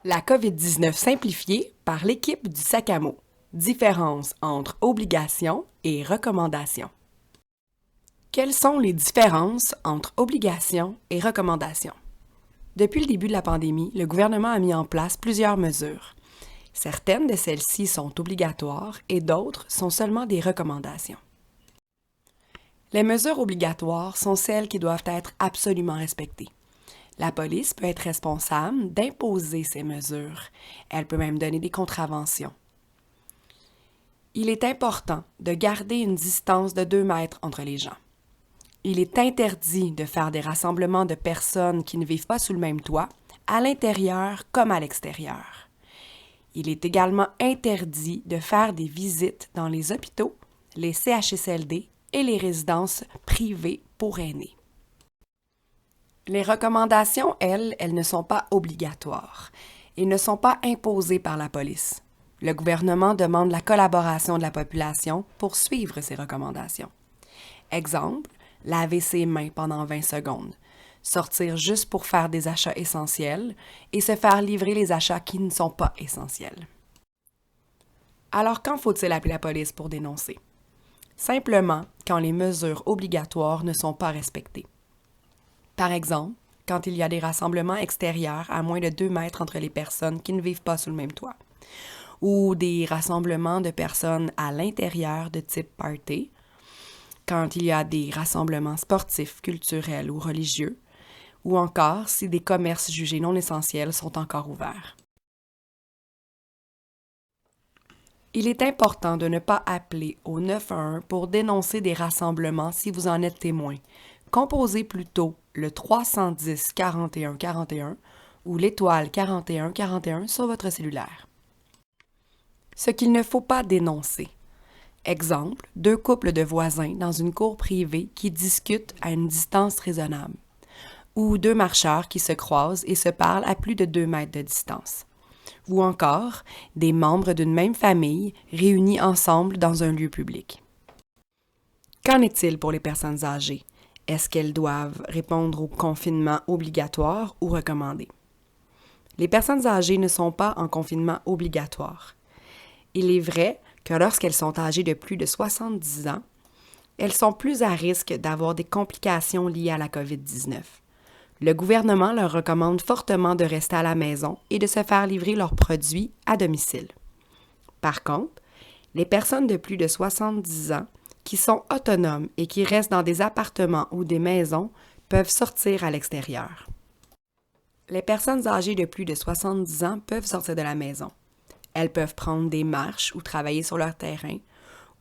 La COVID-19 simplifiée par l'équipe du sac à mots. Différence entre obligation et recommandation. Quelles sont les différences entre obligation et recommandation? Depuis le début de la pandémie, le gouvernement a mis en place plusieurs mesures. Certaines de celles-ci sont obligatoires et d'autres sont seulement des recommandations. Les mesures obligatoires sont celles qui doivent être absolument respectées. La police peut être responsable d'imposer ces mesures. Elle peut même donner des contraventions. Il est important de garder une distance de 2 mètres entre les gens. Il est interdit de faire des rassemblements de personnes qui ne vivent pas sous le même toit, à l'intérieur comme à l'extérieur. Il est également interdit de faire des visites dans les hôpitaux, les CHSLD et les résidences privées pour aînés. Les recommandations, elles ne sont pas obligatoires et ne sont pas imposées par la police. Le gouvernement demande la collaboration de la population pour suivre ces recommandations. Exemple, laver ses mains pendant 20 secondes, sortir juste pour faire des achats essentiels et se faire livrer les achats qui ne sont pas essentiels. Alors, quand faut-il appeler la police pour dénoncer? Simplement quand les mesures obligatoires ne sont pas respectées. Par exemple, quand il y a des rassemblements extérieurs à moins de 2 mètres entre les personnes qui ne vivent pas sous le même toit, ou des rassemblements de personnes à l'intérieur de type party, quand il y a des rassemblements sportifs, culturels ou religieux, ou encore si des commerces jugés non essentiels sont encore ouverts. Il est important de ne pas appeler au 911 pour dénoncer des rassemblements si vous en êtes témoin. Composez plutôt le 310 41 41 ou l'étoile 41 41 sur votre cellulaire. Ce qu'il ne faut pas dénoncer. Exemple, 2 couples de voisins dans une cour privée qui discutent à une distance raisonnable. Ou 2 marcheurs qui se croisent et se parlent à plus de 2 mètres de distance. Ou encore, des membres d'une même famille réunis ensemble dans un lieu public. Qu'en est-il pour les personnes âgées? Est-ce qu'elles doivent répondre au confinement obligatoire ou recommandé? Les personnes âgées ne sont pas en confinement obligatoire. Il est vrai que lorsqu'elles sont âgées de plus de 70 ans, elles sont plus à risque d'avoir des complications liées à la COVID-19. Le gouvernement leur recommande fortement de rester à la maison et de se faire livrer leurs produits à domicile. Par contre, les personnes de plus de 70 ans qui sont autonomes et qui restent dans des appartements ou des maisons peuvent sortir à l'extérieur. Les personnes âgées de plus de 70 ans peuvent sortir de la maison. Elles peuvent prendre des marches ou travailler sur leur terrain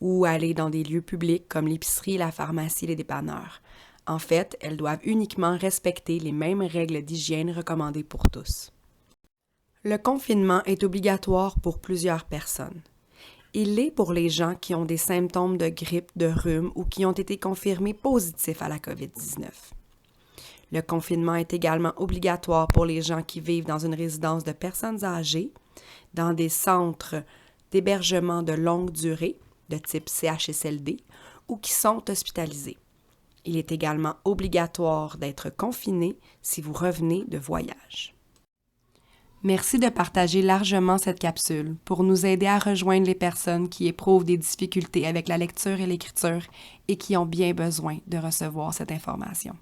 ou aller dans des lieux publics comme l'épicerie, la pharmacie, les dépanneurs. En fait, elles doivent uniquement respecter les mêmes règles d'hygiène recommandées pour tous. Le confinement est obligatoire pour plusieurs personnes. Il l'est pour les gens qui ont des symptômes de grippe, de rhume ou qui ont été confirmés positifs à la COVID-19. Le confinement est également obligatoire pour les gens qui vivent dans une résidence de personnes âgées, dans des centres d'hébergement de longue durée, de type CHSLD, ou qui sont hospitalisés. Il est également obligatoire d'être confiné si vous revenez de voyage. Merci de partager largement cette capsule pour nous aider à rejoindre les personnes qui éprouvent des difficultés avec la lecture et l'écriture et qui ont bien besoin de recevoir cette information.